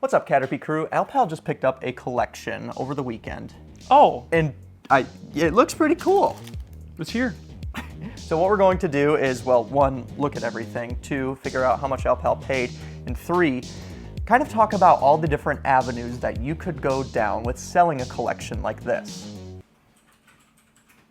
What's up, CATRP crew? Alpal just picked up a collection over the weekend. Oh. And it looks pretty cool. It's here. So what we're going to do is, well, one, look at everything, two, figure out how much Alpal paid, and three, kind of talk about all the different avenues that you could go down with selling a collection like this.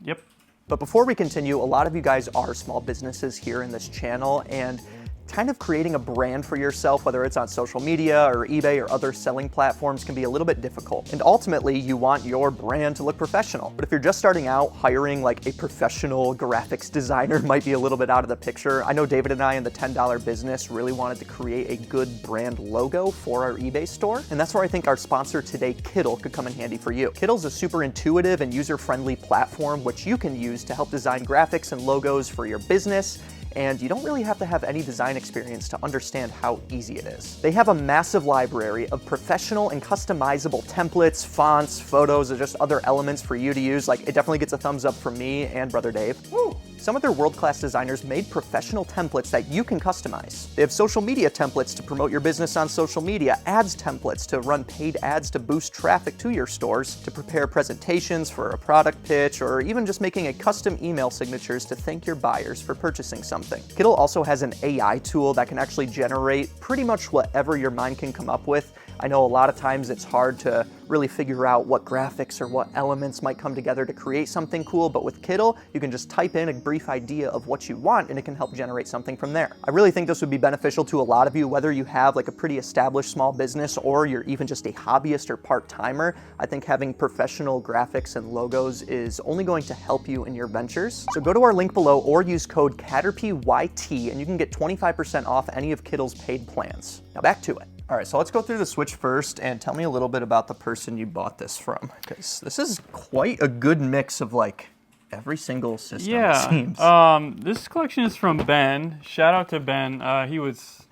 Yep. But before we continue, a lot of you guys are small businesses here in this channel, and kind of creating a brand for yourself, whether it's on social media or eBay or other selling platforms, can be a little bit difficult. And ultimately, you want your brand to look professional. But if you're just starting out, hiring like a professional graphics designer might be a little bit out of the picture. I know David and I in the $10 business really wanted to create a good brand logo for our eBay store. And that's where I think our sponsor today, Kittl, could come in handy for you. Kittl's a super intuitive and user-friendly platform which you can use to help design graphics and logos for your business. And you don't really have to have any design experience to understand how easy it is. They have a massive library of professional and customizable templates, fonts, photos, or just other elements for you to use. Like, it definitely gets a thumbs up from me and Brother Dave. Woo! Some of their world-class designers made professional templates that you can customize. They have social media templates to promote your business on social media, ads templates to run paid ads to boost traffic to your stores, to prepare presentations for a product pitch, or even just making a custom email signatures to thank your buyers for purchasing something. Kittl also has an AI tool that can actually generate pretty much whatever your mind can come up with. I know a lot of times it's hard to really figure out what graphics or what elements might come together to create something cool, but with Kittl, you can just type in a brief idea of what you want and it can help generate something from there. I really think this would be beneficial to a lot of you, whether you have like a pretty established small business or you're even just a hobbyist or part-timer. I think having professional graphics and logos is only going to help you in your ventures. So go to our link below or use code CATRPYT and you can get 25% off any of Kittl's paid plans. Now back to it. All right, so let's go through the switch first and tell me a little bit about the person you bought this from, because this is quite a good mix of like every single system, it seems. This collection is from Ben. Shout out to Ben. He was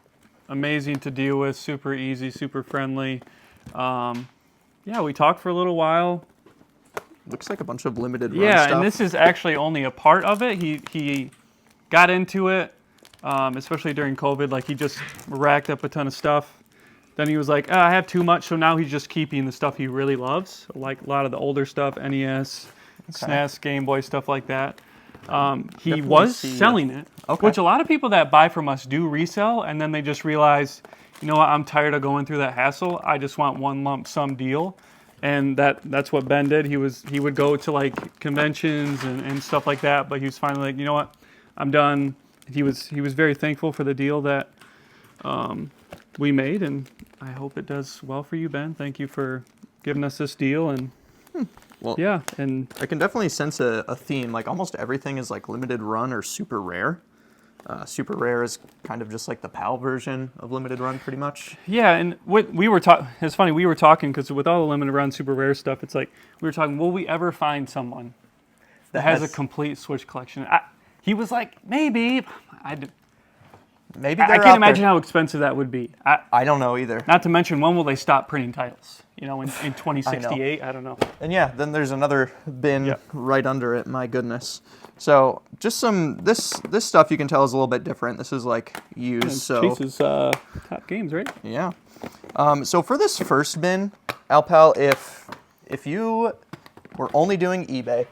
amazing to deal with, super easy, super friendly. Yeah, we talked for a little while. Looks like a bunch of limited run stuff. stuff. And this is actually only a part of it. He got into it, especially during COVID. Like, he just racked up a ton of stuff. Then he was like, I have too much, so now he's just keeping the stuff he really loves, like a lot of the older stuff, NES, SNES, Game Boy, stuff like that. He was selling it, which a lot of people that buy from us do resell, and then they just realize, you know what, I'm tired of going through that hassle. I just want one lump sum deal, and that's what Ben did. He would go to like conventions and stuff like that, but he was finally like, you know what, I'm done. He was very thankful for the deal that we made, and I hope it does well for you, Ben. Thank you for giving us this deal. And well, yeah, and I can definitely sense a theme. Like, almost everything is like limited run or super rare. Super rare is kind of just like the PAL version of limited run, pretty much. Yeah, and we were talking. It's funny, we were talking because with all the limited run super rare stuff, it's like we were talking. Will we ever find someone that has a complete Switch collection? He was like, maybe. Maybe I can't imagine how expensive that would be. I don't know either. Not to mention, when will they stop printing titles? You know, in 2068? I don't know. And yeah, then there's another bin right under it. My goodness. So just this stuff you can tell is a little bit different. This is like used. So Chase's top games, right? Yeah. So for this first bin, Alpal, if you were only doing eBay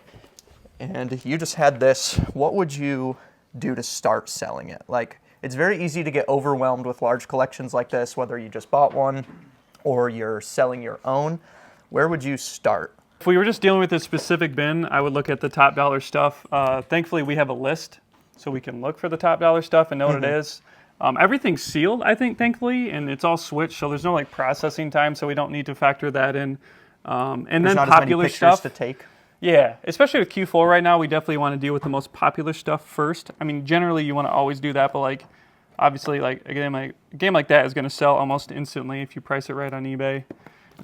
and you just had this, what would you do to start selling it? Like, it's very easy to get overwhelmed with large collections like this, whether you just bought one or you're selling your own. Where would you start? If we were just dealing with a specific bin, I would look at the top dollar stuff. Thankfully, we have a list, so we can look for the top dollar stuff and know what it is. Everything's sealed, I think, thankfully, and it's all switched, so there's no like processing time, so we don't need to factor that in. And there's then not popular as many pictures stuff to take. Yeah, especially with Q4 right now, we definitely want to deal with the most popular stuff first. I mean, generally you want to always do that, but like, obviously, like a game like that is going to sell almost instantly if you price it right on eBay.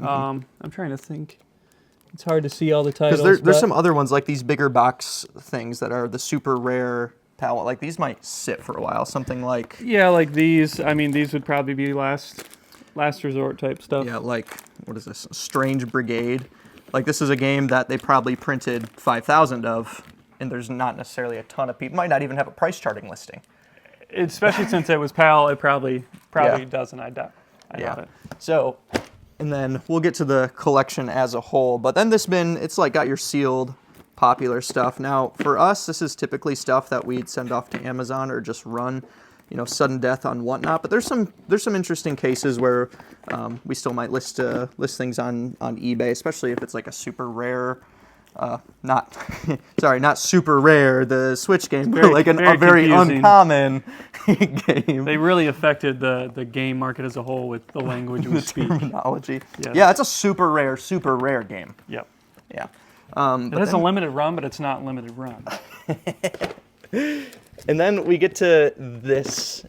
I'm trying to think. It's hard to see all the titles. Because there's some other ones like these bigger box things that are the super rare palette. Like, these might sit for a while. Something like like these. I mean, these would probably be last resort type stuff. Yeah, like what is this? Strange Brigade. Like, this is a game that they probably printed 5,000 of, and there's not necessarily a ton of people. Might not even have a price charting listing. Especially since it was PAL, it probably doesn't, I doubt. I love it. So, and then we'll get to the collection as a whole. But then this bin, it's like got your sealed popular stuff. Now, for us, this is typically stuff that we'd send off to Amazon or just run, you know, sudden death on whatnot. But there's some interesting cases where we still might list things on eBay, especially if it's like a super rare. Not super rare, the Switch game, but like a very uncommon game. They really affected the game market as a whole with the language we speak. Terminology. Yes. Yeah, it's a super rare game. Yep. Yeah. It has a limited run, but it's not limited run. And then we get to this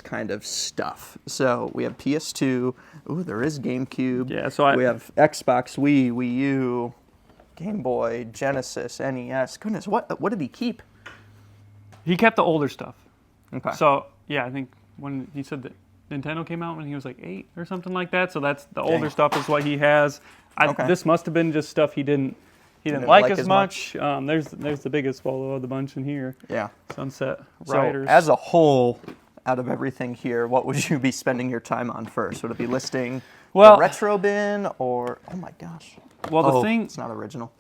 kind of stuff. So we have PS2. Ooh, there is GameCube. Yeah, so we have Xbox, Wii U, Game Boy, Genesis, NES. Goodness, what did he keep? He kept the older stuff. Okay. So, yeah, I think when he said that Nintendo came out when he was like 8 or something like that. So that's the older stuff is what he has. This must have been just stuff he didn't like as much. There's the biggest photo of the bunch in here. Yeah. Sunset Riders. So as a whole, out of everything here, what would you be spending your time on first? Would it be listing the retro bin or, oh my gosh. Well, the thing... It's not original.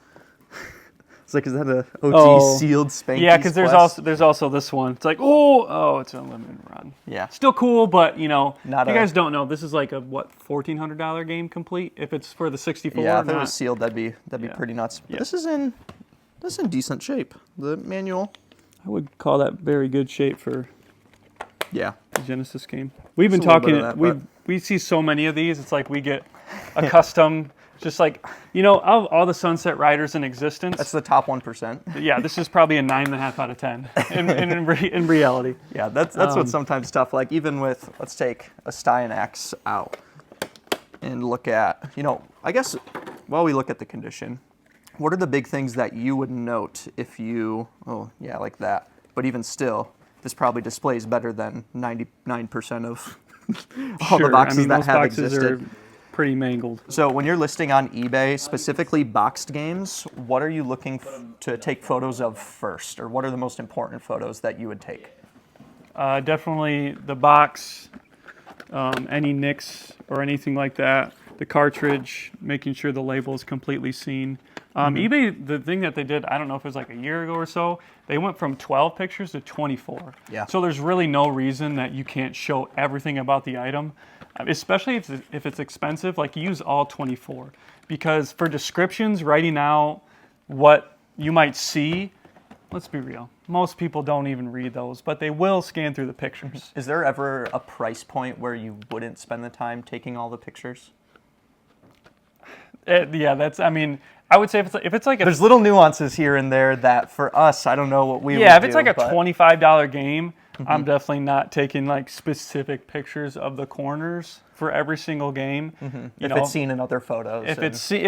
It's like, is that a OG sealed Spanky's? Yeah, because there's also this one. It's like, it's an unlimited run. Yeah. Still cool, but, you know, you guys don't know. This is like a, $1,400 game complete if it's for the 64. Yeah, if it was sealed, that'd be pretty nuts. But Yeah. this is in decent shape. The manual. I would call that very good shape for the Genesis game. We've been Just a little talking, bit of that, we see so many of these. It's like we get a custom, just like, you know, of all the Sunset Riders in existence. That's the top 1%. Yeah, this is probably a 9.5 out of 10 in reality. Yeah, that's what's sometimes tough. Like even with, let's take a Styanax out and look at, you know, I guess while we look at the condition, what are the big things that you would note if you, like that. But even still, this probably displays better than 99% of all the boxes that have existed. Are pretty mangled. So when you're listing on eBay, specifically boxed games, what are you looking to take photos of first? Or what are the most important photos that you would take? Definitely the box, any nicks or anything like that. The cartridge, making sure the label is completely seen. eBay, the thing that they did, I don't know if it was like a year ago or so, they went from 12 pictures to 24. Yeah. So there's really no reason that you can't show everything about the item, especially if it's expensive, like use all 24. Because for descriptions, writing out what you might see, let's be real, most people don't even read those, but they will scan through the pictures. Is there ever a price point where you wouldn't spend the time taking all the pictures? I would say if it's like there's little nuances here and there that for us, I don't know what we would do. Yeah, if it's like a $25 game, I'm definitely not taking like specific pictures of the corners for every single game. If it's seen in other photos. If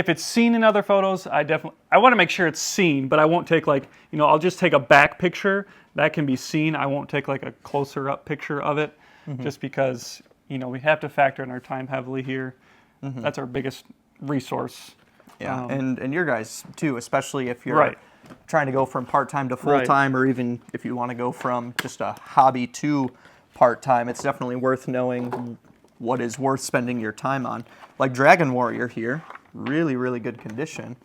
it's seen in other photos, I want to make sure it's seen, but I won't take I'll just take a back picture that can be seen. I won't take like a closer up picture of it, just because we have to factor in our time heavily here. That's our biggest resource. Yeah, and your guys too, especially if you're trying to go from part-time to full-time, or even if you want to go from just a hobby to part-time, it's definitely worth knowing what is worth spending your time on. Like Dragon Warrior here, really, really good condition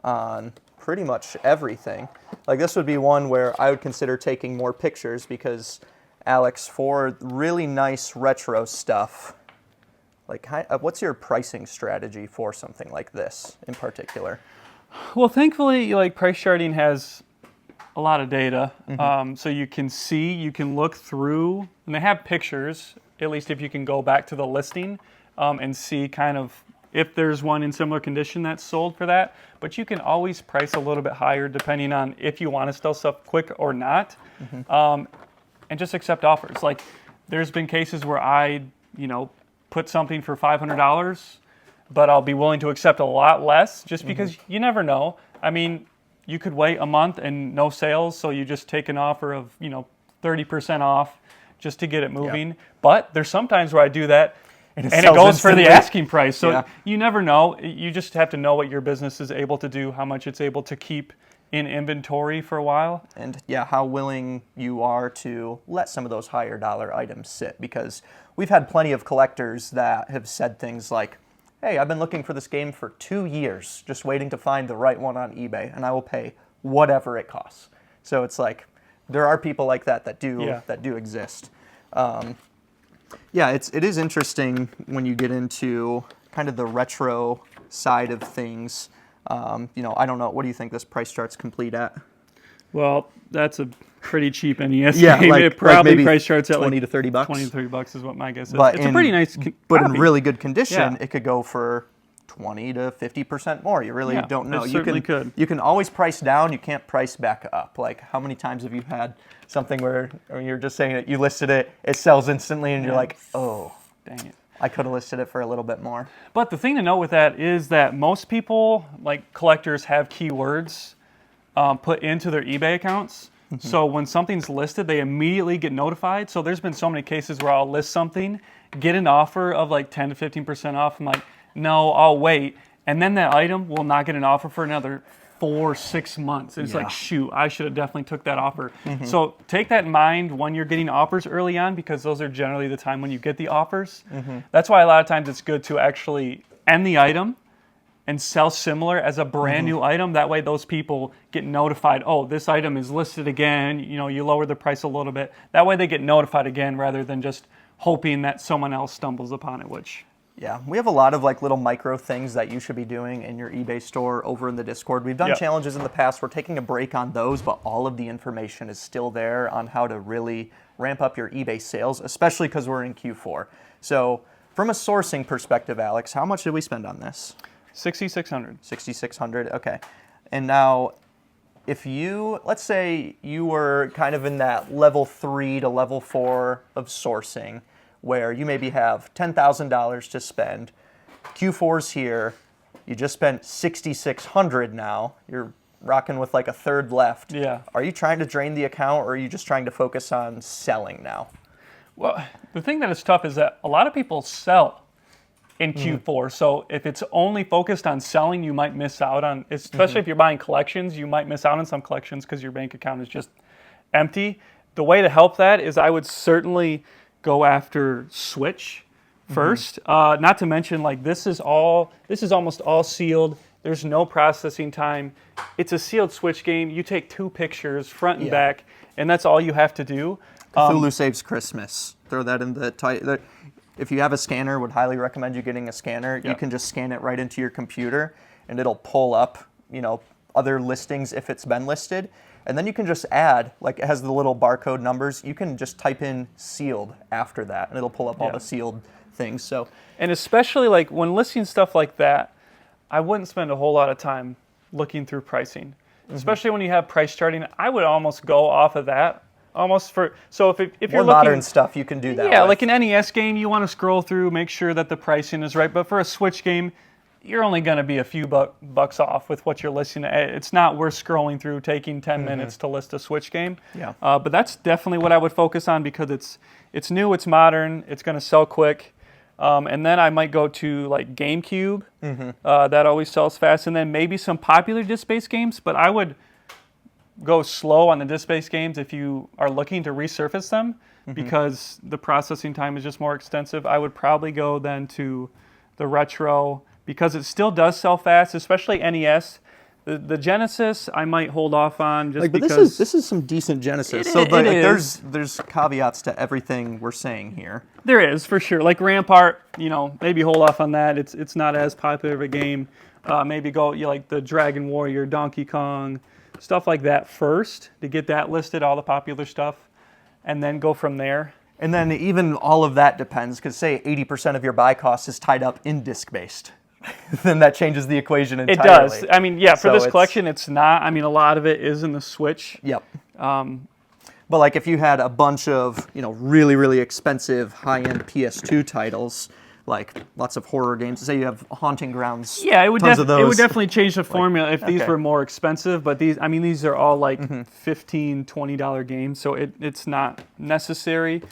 on pretty much everything. Like this would be one where I would consider taking more pictures because, Alex, for really nice retro stuff, like, what's your pricing strategy for something like this in particular? Well, thankfully, like price charting has a lot of data, so you can look through, and they have pictures. At least if you can go back to the listing and see kind of if there's one in similar condition that's sold for that. But you can always price a little bit higher depending on if you want to sell stuff quick or not, and just accept offers. Like, there's been cases where I, put something for $500, but I'll be willing to accept a lot less just because you never know. I mean, you could wait a month and no sales, so you just take an offer of, 30% off just to get it moving. Yep. But there's sometimes where I do that and it goes for the asking price. So you never know. You just have to know what your business is able to do, how much it's able to keep in inventory for a while. And how willing you are to let some of those higher dollar items sit, because we've had plenty of collectors that have said things like, hey, I've been looking for this game for 2 years, just waiting to find the right one on eBay, and I will pay whatever it costs. So it's like, there are people like that do exist. Yeah, it is interesting when you get into kind of the retro side of things. I don't know, what do you think this price chart's complete at? Well, that's a pretty cheap NES Yeah, game. It probably maybe price charts at 20 to 30 bucks. 20 to 30 bucks is what my guess is. But It's a pretty nice But copy. in really good condition, Yeah. it could go for 20 to 50% more. You really don't know. It certainly could. You can always price down. You can't price back up. Like, how many times have you had something where you're just saying that you listed it, it sells instantly, and you're like, oh, dang it. I could have listed it for a little bit more. But the thing to note with that is that most people, like collectors, have keywords put into their eBay accounts. So when something's listed, they immediately get notified. So there's been so many cases where I'll list something, get an offer of like 10 to 15% off. I'm like, no, I'll wait. And then that item will not get an offer for another 4 or 6 months. And it's like, shoot, I should have definitely took that offer. So take that in mind when you're getting offers early on, because those are generally the time when you get the offers. That's why a lot of times it's good to actually end the item and sell similar as a brand new item. That way those people get notified, oh, this item is listed again. You lower the price a little bit. That way they get notified again rather than just hoping that someone else stumbles upon it, which... Yeah, we have a lot of like little micro things that you should be doing in your eBay store over in the Discord. We've done challenges in the past. We're taking a break on those, but all of the information is still there on how to really ramp up your eBay sales, especially because we're in Q4. So from a sourcing perspective, Alex, how much did we spend on this? $6,600. $6,600, okay. And now, if let's say you were kind of in that level 3 to level 4 of sourcing, where you maybe have $10,000 to spend, Q4's here, you just spent $6,600 now, you're rocking with like a third left. Yeah. Are you trying to drain the account, or are you just trying to focus on selling now? Well, the thing that is tough is that a lot of people sell in Q4. So if it's only focused on selling, you might miss out on, especially if you're buying collections, you might miss out on some collections because your bank account is just empty. The way to help that is I would certainly go after Switch first. Not to mention, like, this is almost all sealed. There's no processing time. It's a sealed Switch game. You take 2 pictures, front and back, and that's all you have to do. Cthulhu Saves Christmas. Throw that in the title. If you have a scanner, would highly recommend you getting a scanner. You can just scan it right into your computer, and it'll pull up, other listings if it's been listed. And then you can just add, like, it has the little barcode numbers. You can just type in sealed after that, and it'll pull up all the sealed things. So, and especially like when listing stuff like that, I wouldn't spend a whole lot of time looking through pricing, especially when you have price charting. I would almost go off of that. So if you're looking, modern stuff, you can do that. Yeah, like an NES game, you want to scroll through, make sure that the pricing is right. But for a Switch game, you're only going to be a few bucks off with what you're listing. It's not worth scrolling through, taking 10 minutes to list a Switch game. Yeah. But that's definitely what I would focus on, because it's new, it's modern, it's going to sell quick. And then I might go to like GameCube. That always sells fast. And then maybe some popular disc-based games. But I would go slow on the disc-based games if you are looking to resurface them, because the processing time is just more extensive. I would probably go then to the retro, because it still does sell fast, especially NES. The Genesis, I might hold off on just but because... this is some decent Genesis. There's caveats to everything we're saying here. There is, for sure. Like Rampart, maybe hold off on that. It's not as popular of a game. Maybe go like the Dragon Warrior, Donkey Kong, stuff like that first, to get that listed, all the popular stuff, and then go from there. And then even all of that depends, because say 80% of your buy cost is tied up in disc-based. Then that changes the equation entirely. It does. I mean, yeah, for this collection, it's not. I mean, a lot of it is in the Switch. Yep. But like if you had a bunch of, really, really expensive high-end PS2 titles, like lots of horror games, say you have Haunting Grounds, yeah, it would tons of those. It would definitely change the formula if these were more expensive. But these are all like $15, $20 games, so it's not necessary.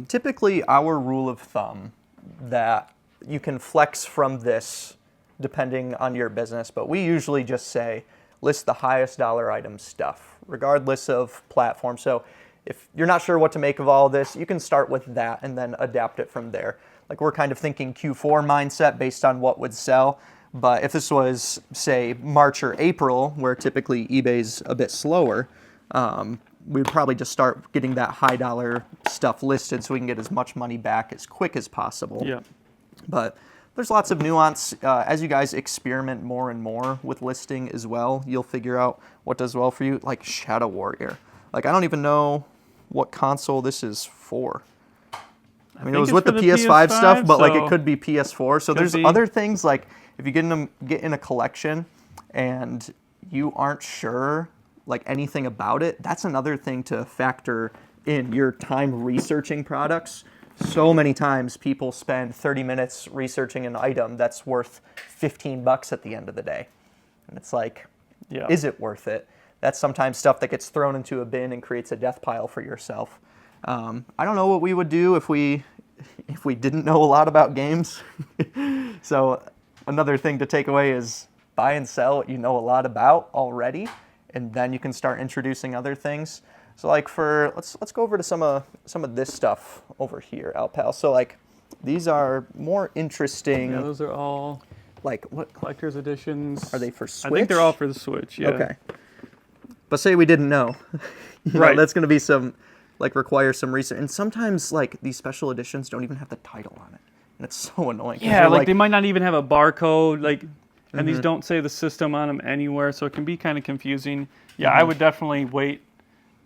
Typically, our rule of thumb that you can flex from this depending on your business, but we usually just say list the highest dollar item stuff, regardless of platform. So if you're not sure what to make of all of this, you can start with that and then adapt it from there. Like we're kind of thinking Q4 mindset based on what would sell. But if this was, say, March or April, where typically eBay's a bit slower, we'd probably just start getting that high dollar stuff listed so we can get as much money back as quick as possible. Yeah. But there's lots of nuance. As you guys experiment more and more with listing as well, you'll figure out what does well for you, like Shadow Warrior. Like, I don't even know what console this is for. I mean, it was with the PS5 stuff, but like it could be PS4. So there's other things, like if you get in a collection and you aren't sure like anything about it, that's another thing to factor in your time researching products. So many times people spend 30 minutes researching an item that's worth $15 at the end of the day. And it's like, is it worth it? That's sometimes stuff that gets thrown into a bin and creates a death pile for yourself. I don't know what we would do if we didn't know a lot about games. So another thing to take away is buy and sell what you know a lot about already, and then you can start introducing other things. So like let's go over to some of this stuff over here, Alpal. So like these are more interesting. Yeah, those are all like what collector's editions. Are they for Switch? I think they're all for the Switch. Yeah. Okay. But say we didn't know. Right. That's going to be require some research. And sometimes like these special editions don't even have the title on it. And it's so annoying. Yeah, like they might not even have a barcode, like, and these don't say the system on them anywhere, so it can be kind of confusing. Yeah, I would definitely wait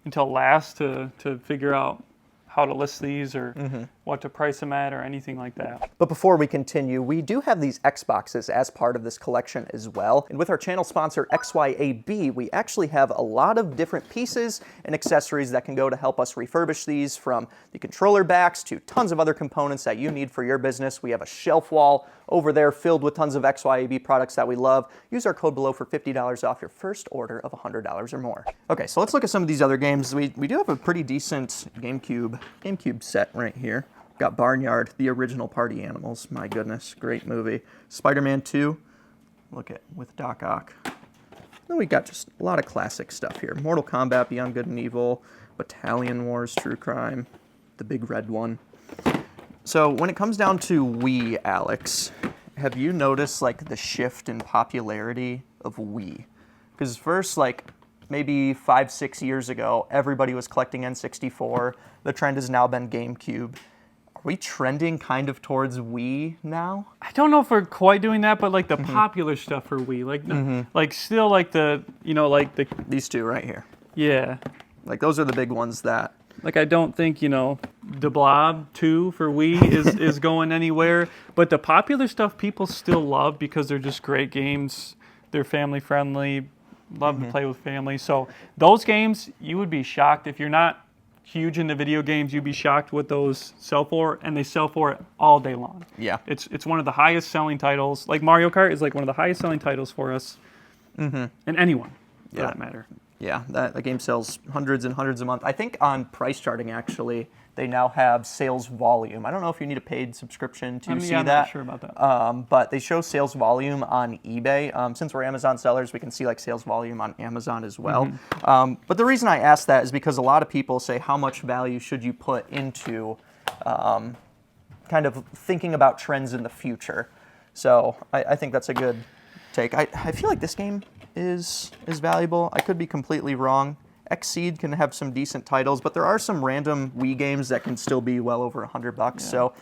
until last to figure out how to list these or what to price them at or anything like that. But before we continue, we do have these Xboxes as part of this collection as well. And with our channel sponsor XYAB, we actually have a lot of different pieces and accessories that can go to help us refurbish these, from the controller backs to tons of other components that you need for your business. We have a shelf wall over there filled with tons of XYAB products that we love. Use our code below for $50 off your first order of $100 or more. Okay, so let's look at some of these other games. We do have a pretty decent GameCube set right here. Got Barnyard, the original Party Animals. My goodness, great movie. Spider-Man 2, look at with Doc Ock. Then we got just a lot of classic stuff here. Mortal Kombat, Beyond Good and Evil, Battalion Wars, True Crime, the big red one. So when it comes down to Wii, Alex, have you noticed like the shift in popularity of Wii? Because first, like maybe 5-6 years ago, everybody was collecting N64. The trend has now been GameCube. Are we trending kind of towards Wii now? I don't know if we're quite doing that, but like the popular stuff for Wii, like like still like These two right here. Yeah. Like those are the big ones that. Like I don't think, the Blob 2 for Wii is going anywhere, but the popular stuff people still love because they're just great games. They're family friendly, love to play with family. So those games, you would be shocked if you're not huge into video games. You'd be shocked what those sell for, and they sell for it all day long. Yeah, it's one of the highest selling titles. Like Mario Kart is like one of the highest selling titles for us, and anyone for that matter. Yeah, that game sells hundreds and hundreds a month. I think on price charting, actually, they now have sales volume. I don't know if you need a paid subscription to see that. I'm not sure about that. But they show sales volume on eBay. Since we're Amazon sellers, we can see like sales volume on Amazon as well. But the reason I ask that is because a lot of people say, how much value should you put into kind of thinking about trends in the future? So I think that's a good take. I feel like this game is valuable. I could be completely wrong. Xseed can have some decent titles, but there are some random Wii games that can still be well over $100. Yeah. So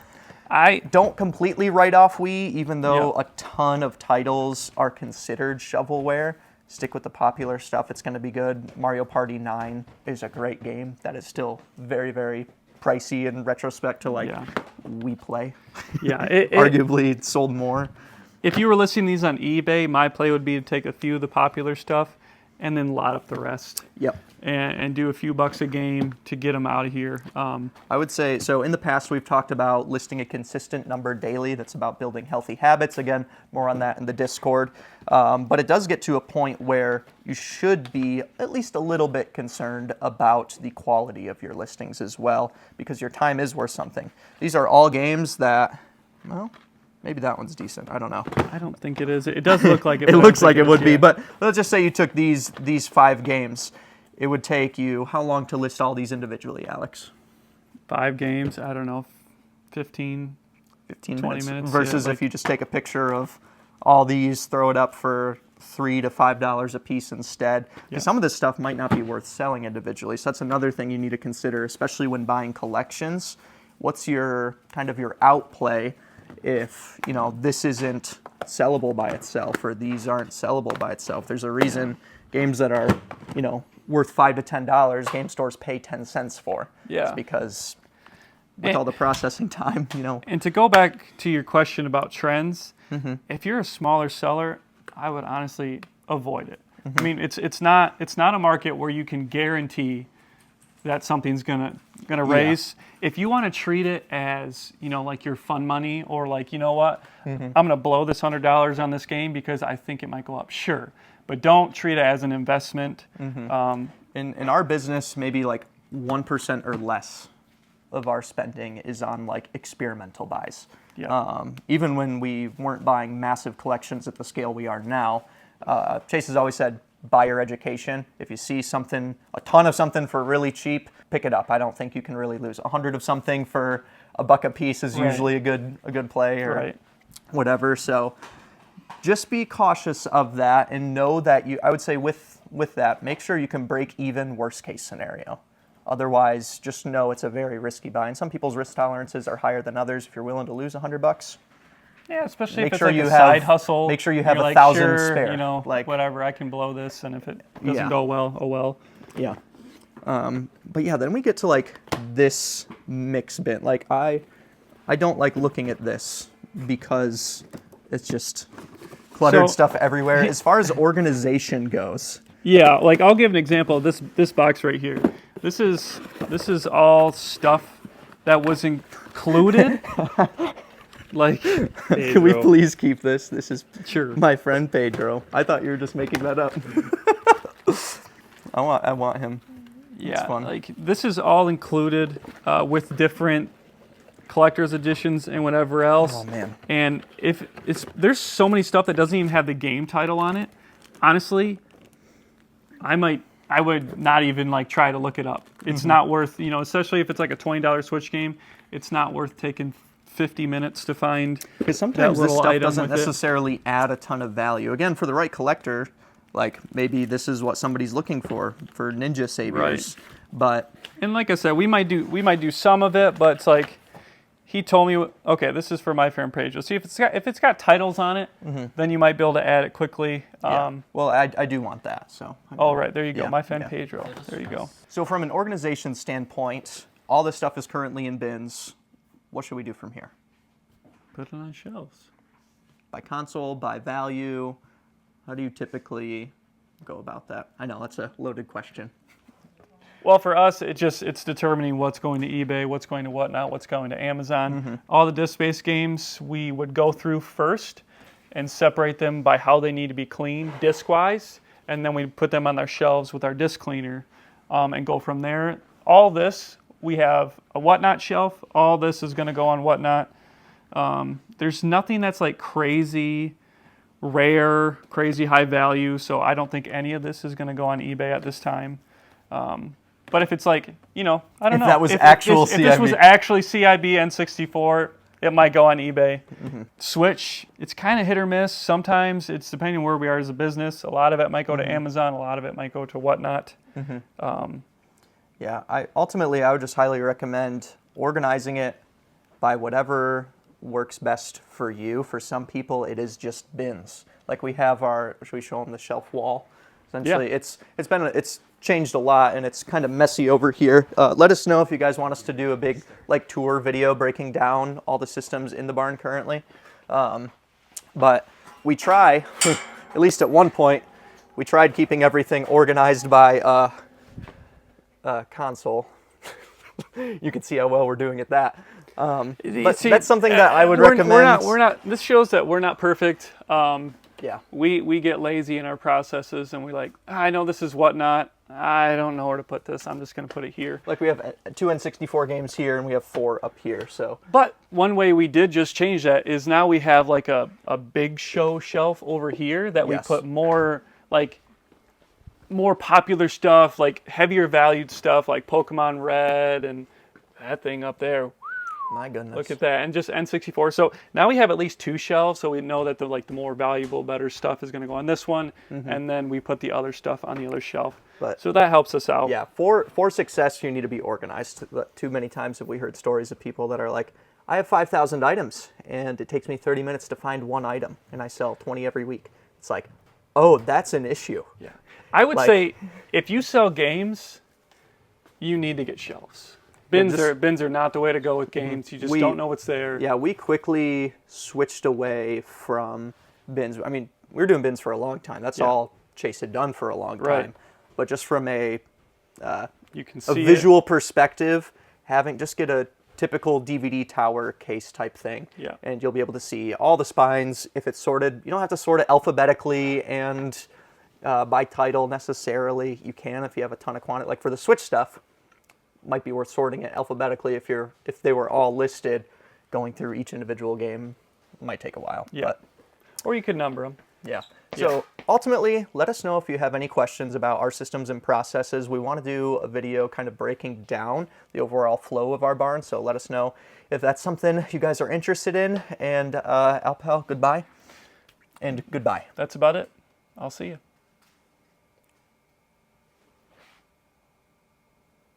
I don't completely write off Wii, even though a ton of titles are considered shovelware. Stick with the popular stuff. It's going to be good. Mario Party 9 is a great game that is still very, very pricey in retrospect to Wii Play. Yeah, arguably it sold more. If you were listing these on eBay, my play would be to take a few of the popular stuff and then lot up the rest. Yep. And do a few bucks a game to get them out of here. I would say, so in the past we've talked about listing a consistent number daily. That's about building healthy habits. Again, more on that in the Discord. But it does get to a point where you should be at least a little bit concerned about the quality of your listings as well, because your time is worth something. These are all games that, well, maybe that one's decent. I don't know. I don't think it is. It does look like it. It looks like it would be. But let's just say you took these 5 games. it would take you how long to list all these individually, Alex? 5 games, I don't know, 15 20 minutes. Versus if you just take a picture of all these, throw it up for $3 to $5 a piece instead. Because some of this stuff might not be worth selling individually. So that's another thing you need to consider, especially when buying collections. What's your kind of your outplay if, you know, this isn't sellable by itself or these aren't sellable by itself? There's a reason games that are, you know, worth $5 to $10, game stores pay 10 cents for. Yeah. It's because with all the processing time, you know. And to go back to your question about trends, if you're a smaller seller, I would honestly avoid it. I mean, it's not a market where you can guarantee that something's gonna raise. If you want to treat it as, you know, like your fun money, or like, you know what, I'm gonna blow this $100 on this game because I think it might go up. Sure, but don't treat it as an investment. In our business, maybe like 1% or less of our spending is on like experimental buys. Even when we weren't buying massive collections at the scale we are now, Chase has always said, buyer education. If you see something, a ton of something for really cheap, pick it up. I don't think you can really lose. 100 of something for $1 a piece is usually a good play or whatever. So just be cautious of that and know that I would say with that, make sure you can break even worst case scenario. Otherwise, just know it's a very risky buy. And some people's risk tolerances are higher than others. If you're willing to lose $100, yeah, especially if it's like a side hustle. Make sure you have like, 1,000 sure, spare. You know, like whatever, I can blow this, and if it doesn't go well, oh well. Yeah. But yeah, then we get to like this mix bin. Like I don't like looking at this because it's just cluttered stuff everywhere. As far as organization goes. Yeah, like I'll give an example of this box right here. This is all stuff that was included. Like, can we please keep this? This is sure. My friend Pedro. I thought you were just making that up. I want him. Yeah, it's fun. Like this is all included with different collector's editions and whatever else. Oh man! And if there's so many stuff that doesn't even have the game title on it. Honestly, I would not even like try to look it up. It's not worth, you know, especially if it's like a $20 Switch game. It's not worth taking 50 minutes to find. Because sometimes this stuff doesn't necessarily add a ton of value. Again, for the right collector, like maybe this is what somebody's looking for Ninja Saviors. Right. But and like I said, we might do some of it, but it's like he told me, okay, this is for my friend Pedro. See if it's got titles on it, then you might be able to add it quickly. Well, I do want that. So. Oh right, there you go, my friend Pedro. There you go. So from an organization standpoint, all this stuff is currently in bins. What should we do from here? Put it on shelves. By console, by value. How do you typically go about that? I know that's a loaded question. Well, for us, it's determining what's going to eBay, what's going to whatnot, what's going to Amazon. All the disc-based games we would go through first and separate them by how they need to be cleaned disc-wise, and then we put them on our shelves with our disc cleaner and go from there. All this, we have a whatnot shelf. All this is going to go on whatnot. There's nothing that's like crazy rare, crazy high value, so I don't think any of this is going to go on eBay at this time. But if it's like, you know, I don't know. If this was actually CIB N64, it might go on eBay. Switch, it's kind of hit or miss. Sometimes it's depending on where we are as a business. A lot of it might go to Amazon. A lot of it might go to whatnot. Yeah, I would just highly recommend organizing it by whatever works best for you. For some people, it is just bins. Like we have should we show them the shelf wall? Essentially, it's changed a lot and it's kind of messy over here. Let us know if you guys want us to do a big like tour video breaking down all the systems in the barn currently. But we try, at least at one point, we tried keeping everything organized by console. You can see how well we're doing at that. But that's something that I would recommend. We're not. This shows that we're not perfect. Yeah. We get lazy in our processes, and we like, I know this is whatnot. I don't know where to put this. I'm just going to put it here. Like we have 2 N64 games here, and we have 4 up here. So. But one way we did just change that is now we have like a big show shelf over here that we put more like more popular stuff, like heavier valued stuff, like Pokemon Red and that thing up there. My goodness. Look at that, and just N64. So now we have at least 2 shelves, so we know that the more valuable, better stuff is going to go on this one, and then we put the other stuff on the other shelf. So that helps us out. Yeah, for success, you need to be organized. Too many times have we heard stories of people that are like, I have 5,000 items, and it takes me 30 minutes to find one item, and I sell 20 every week. It's like, oh, that's an issue. Yeah, I would say if you sell games, you need to get shelves. Bins are not the way to go with games. You just don't know what's there. Yeah, we quickly switched away from bins. I mean, we were doing bins for a long time. That's all Chase had done for a long time. Right. But just from a visual perspective, just get a typical DVD tower case type thing. Yeah. And you'll be able to see all the spines. If it's sorted, you don't have to sort it alphabetically and by title necessarily. You can if you have a ton of quantity. Like for the Switch stuff, might be worth sorting it alphabetically if they were all listed. Going through each individual game might take a while. Yeah. But, or you could number them. Yeah. So ultimately, let us know if you have any questions about our systems and processes. We want to do a video kind of breaking down the overall flow of our barn. So let us know if that's something you guys are interested in. And Alpal, goodbye. And goodbye. That's about it. I'll see you.